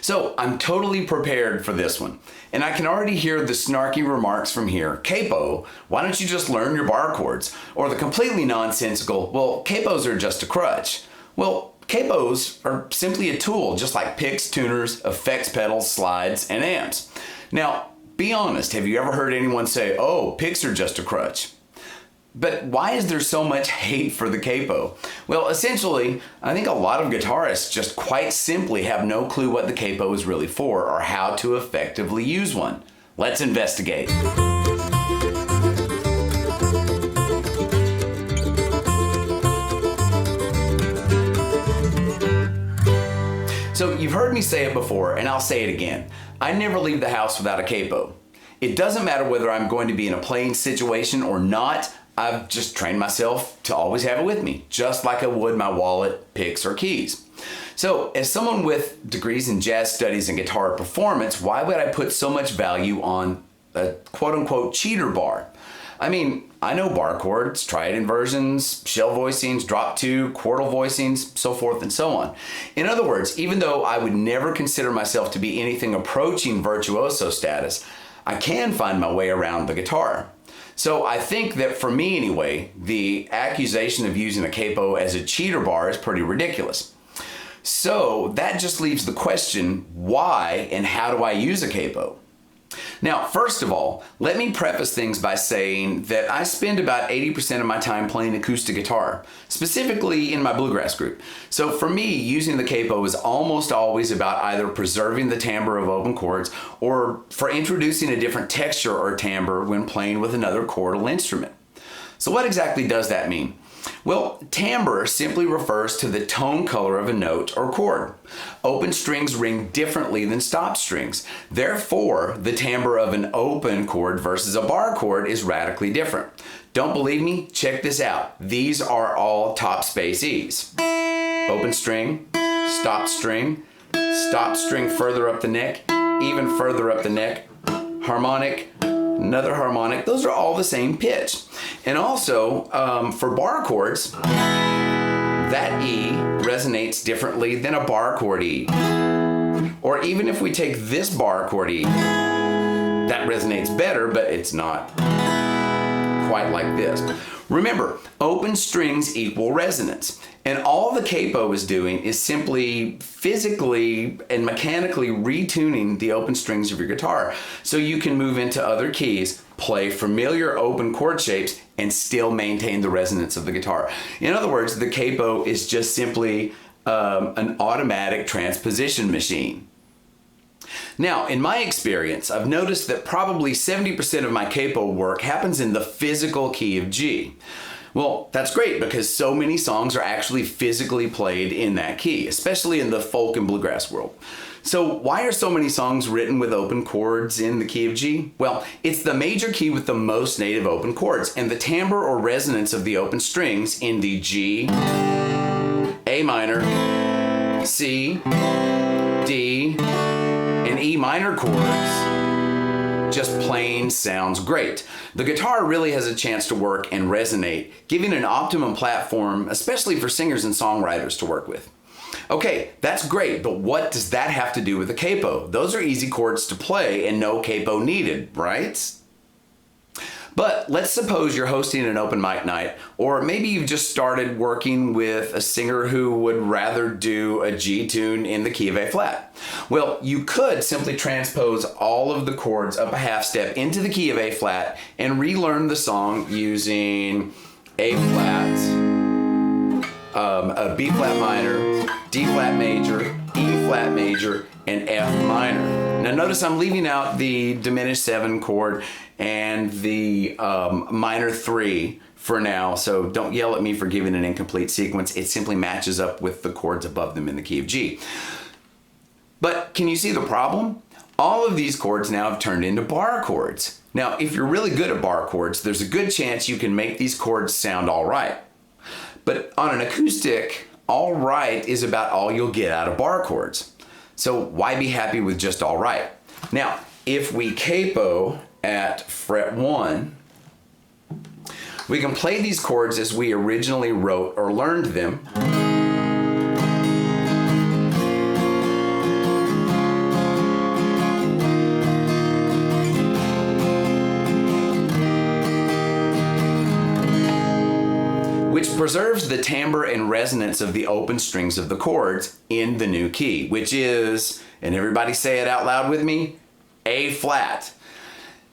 So I'm totally prepared for this one. And I can already hear the snarky remarks from here. Capo, why don't you just learn your bar chords? Or the completely nonsensical, well, capos are just a crutch. Well, capos are simply a tool, just like picks, tuners, effects pedals, slides, and amps. Now, be honest, have you ever heard anyone say, oh, picks are just a crutch? But why is there so much hate for the capo? Well, essentially, I think a lot of guitarists just quite simply have no clue what the capo is really for or how to effectively use one. Let's investigate. So you've heard me say it before, and I'll say it again. I never leave the house without a capo. It doesn't matter whether I'm going to be in a playing situation or not. I've just trained myself to always have it with me, just like I would my wallet, picks, or keys. So as someone with degrees in jazz studies and guitar performance, why would I put so much value on a quote-unquote cheater bar? I mean, I know bar chords, triad inversions, shell voicings, drop two, quartal voicings, so forth and so on. In other words, even though I would never consider myself to be anything approaching virtuoso status, I can find my way around the guitar. So I think that for me anyway, the accusation of using a capo as a cheater bar is pretty ridiculous. So that just leaves the question, why and how do I use a capo? Now, first of all, let me preface things by saying that I spend about 80% of my time playing acoustic guitar, specifically in my bluegrass group. So for me, using the capo is almost always about either preserving the timbre of open chords or for introducing a different texture or timbre when playing with another chordal instrument. So what exactly does that mean? Well, timbre simply refers to the tone color of a note or chord. Open strings ring differently than stopped strings. Therefore, the timbre of an open chord versus a bar chord is radically different. Don't believe me? Check this out. These are all top space E's. Open string, stopped string further up the neck, even further up the neck, harmonic, another harmonic. Those are all the same pitch. And also, for bar chords, that E resonates differently than a bar chord E. Or even if we take this bar chord E, that resonates better, but it's not quite like this. Remember, open strings equal resonance. And all the capo is doing is simply physically and mechanically retuning the open strings of your guitar so you can move into other keys, play familiar open chord shapes, and still maintain the resonance of the guitar. In other words, the capo is just simply an automatic transposition machine. Now, in my experience, I've noticed that probably 70% of my capo work happens in the physical key of G. Well, that's great because so many songs are actually physically played in that key, especially in the folk and bluegrass world. So why are so many songs written with open chords in the key of G? Well, it's the major key with the most native open chords, and the timbre or resonance of the open strings in the G, A minor, C, D, and E minor chords just plain sounds great. The guitar really has a chance to work and resonate, giving an optimum platform, especially for singers and songwriters to work with. Okay, that's great, but what does that have to do with the capo? Those are easy chords to play and no capo needed, right? But let's suppose you're hosting an open mic night, or maybe you've just started working with a singer who would rather do a G tune in the key of A flat. Well, you could simply transpose all of the chords up a half step into the key of A flat and relearn the song using A flat, a B flat minor, D flat major, E flat major, and F minor. Now notice I'm leaving out the diminished 7 chord and the minor 3 for now, so don't yell at me for giving an incomplete sequence. It simply matches up with the chords above them in the key of G. But can you see the problem? All of these chords now have turned into bar chords. Now, if you're really good at bar chords, there's a good chance you can make these chords sound all right. But on an acoustic, all right is about all you'll get out of bar chords. So why be happy with just all right? Now, if we capo at fret 1, we can play these chords as we originally wrote or learned them. preserves the timbre and resonance of the open strings of the chords in the new key, which is, and everybody say it out loud with me, A flat.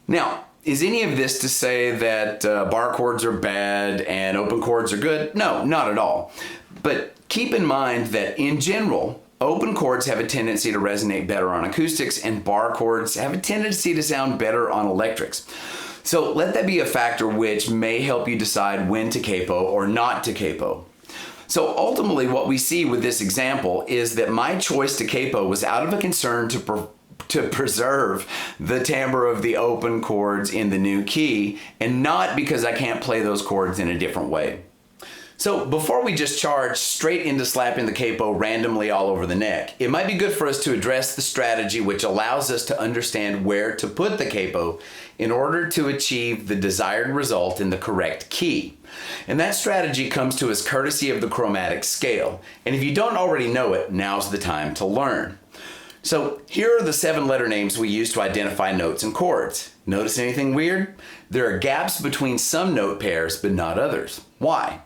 Now, is any of this to say that bar chords are bad and open chords are good? No, not at all. But keep in mind that in general, open chords have a tendency to resonate better on acoustics and bar chords have a tendency to sound better on electrics. So let that be a factor which may help you decide when to capo or not to capo. So ultimately what we see with this example is that my choice to capo was out of a concern to preserve the timbre of the open chords in the new key and not because I can't play those chords in a different way. So before we just charge straight into slapping the capo randomly all over the neck, it might be good for us to address the strategy which allows us to understand where to put the capo in order to achieve the desired result in the correct key. And that strategy comes to us courtesy of the chromatic scale. And if you don't already know it, now's the time to learn. So here are the 7 letter names we use to identify notes and chords. Notice anything weird? There are gaps between some note pairs, but not others. Why?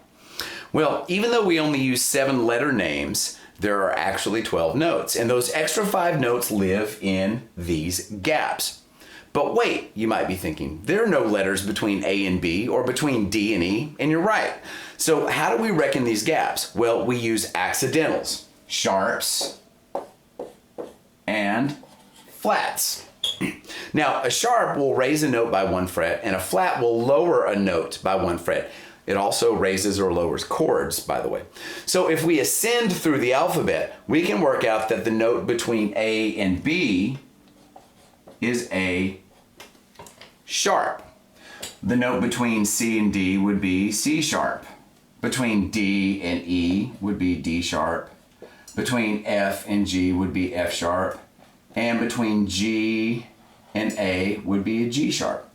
Well, even though we only use 7 letter names, there are actually 12 notes, and those extra 5 notes live in these gaps. But wait, you might be thinking, there are no letters between A and B or between D and E, and you're right. So how do we reckon these gaps? Well, we use accidentals, sharps, and flats. Now, a sharp will raise a note by 1 fret, and a flat will lower a note by 1 fret. It also raises or lowers chords, by the way. So if we ascend through the alphabet, we can work out that the note between A and B is A sharp. The note between C and D would be C sharp. Between D and E would be D sharp. Between F and G would be F sharp. And between G and A would be a G sharp.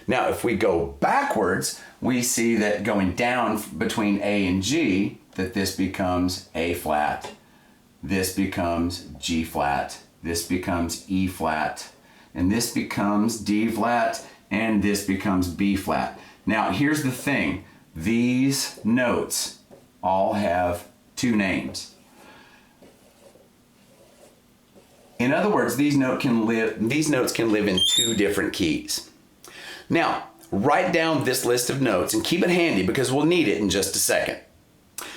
Now, if we go backwards, we see that going down between A and G, that this becomes A flat, this becomes G flat, this becomes E flat, and this becomes D flat, and this becomes B flat. Now, here's the thing. These notes all have 2 names. In other words, these notes can live in 2 different keys. Now, write down this list of notes and keep it handy because we'll need it in just a second.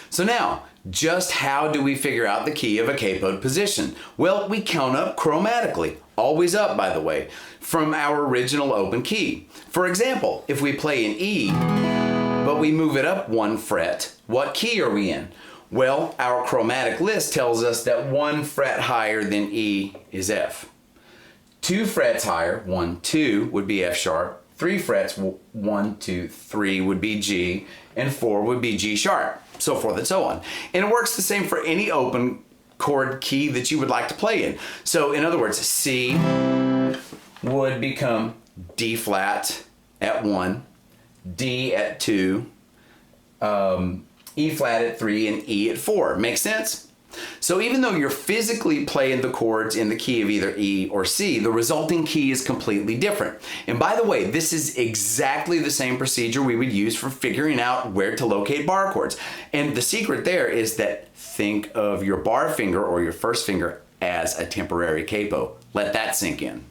So now, just how do we figure out the key of a kpod position? Well, we count up chromatically, always up by the way, from our original open key. For example, if we play in E, but we move it up 1 fret, what key are we in? Well, our chromatic list tells us that 1 fret higher than E is F. 2 frets higher, 1, 2, would be F sharp. 3 frets, 1, 2, 3 would be G, and 4 would be G sharp, so forth and so on. And it works the same for any open chord key that you would like to play in. So in other words, C would become D flat at 1, D at 2, E flat at 3, and E at 4. Make sense? So even though you're physically playing the chords in the key of either E or C, the resulting key is completely different. And by the way, this is exactly the same procedure we would use for figuring out where to locate bar chords. And the secret there is that think of your bar finger or your first finger as a temporary capo. Let that sink in.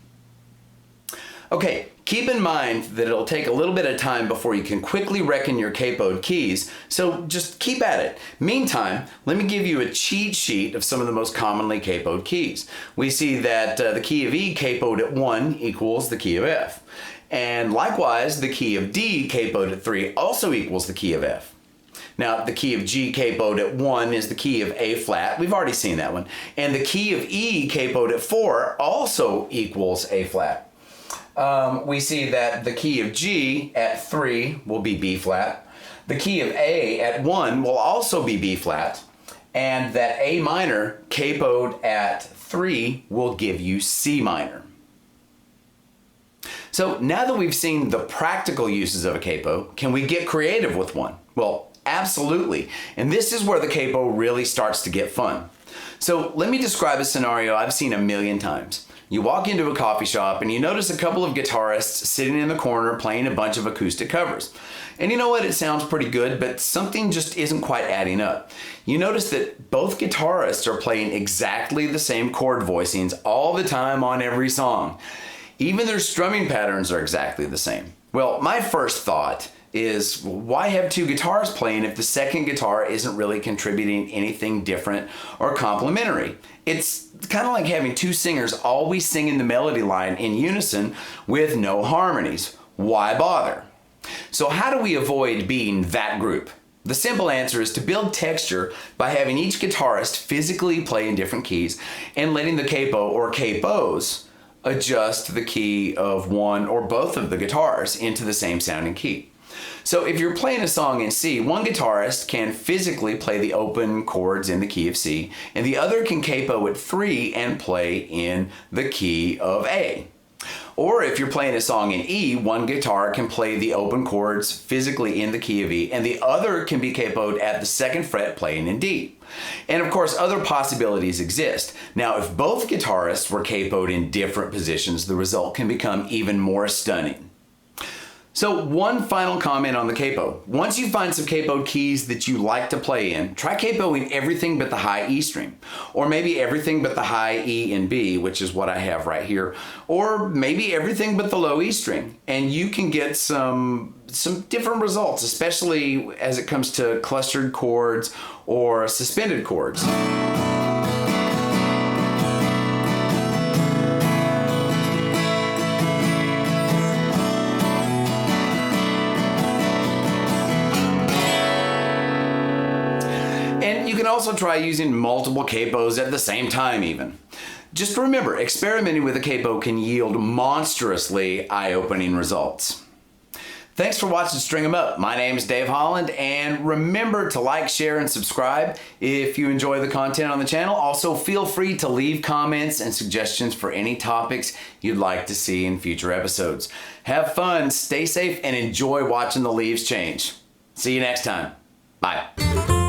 Okay, keep in mind that it'll take a little bit of time before you can quickly reckon your kpod keys, so just keep at it. Meantime, let me give you a cheat sheet of some of the most commonly kpod keys. We see that the key of E kpod at 1 equals the key of F. And likewise, the key of D kpod at 3 also equals the key of F. Now, the key of G kpod at 1 is the key of A flat. We've already seen that one. And the key of E kpod at 4 also equals A flat. We see that the key of G at 3 will be B flat. The key of A at 1 will also be B flat. And that A minor kpod at 3 will give you C minor. So now that we've seen the practical uses of a capo, can we get creative with one? Well, absolutely. And this is where the capo really starts to get fun. So let me describe a scenario I've seen a million times. You walk into a coffee shop and you notice a couple of guitarists sitting in the corner playing a bunch of acoustic covers. And you know what? It sounds pretty good, but something just isn't quite adding up. You notice that both guitarists are playing exactly the same chord voicings all the time on every song. Even their strumming patterns are exactly the same. Well, my first thought is, why have two guitars playing if the second guitar isn't really contributing anything different or complementary? It's kind of like having two singers always singing the melody line in unison with no harmonies. Why bother? So how do we avoid being that group? The simple answer is to build texture by having each guitarist physically play in different keys and letting the capo or capos adjust the key of one or both of the guitars into the same sounding key. So if you're playing a song in C, one guitarist can physically play the open chords in the key of C, and the other can capo at 3 and play in the key of A. Or if you're playing a song in E, one guitar can play the open chords physically in the key of E, and the other can be capoed at the 2nd fret playing in D. And of course, other possibilities exist. Now, if both guitarists were capoed in different positions, the result can become even more stunning. So one final comment on the capo. Once you find some capoed keys that you like to play in, try capoing everything but the high E string, or maybe everything but the high E and B, which is what I have right here, or maybe everything but the low E string, and you can get some different results, especially as it comes to clustered chords or suspended chords. And you can also try using multiple capos at the same time even. Just remember, experimenting with a capo can yield monstrously eye-opening results. Thanks for watching String 'em Up. My name is Dave Holland, and remember to like, share, and subscribe if you enjoy the content on the channel. Also, feel free to leave comments and suggestions for any topics you'd like to see in future episodes. Have fun, stay safe, and enjoy watching the leaves change. See you next time. Bye.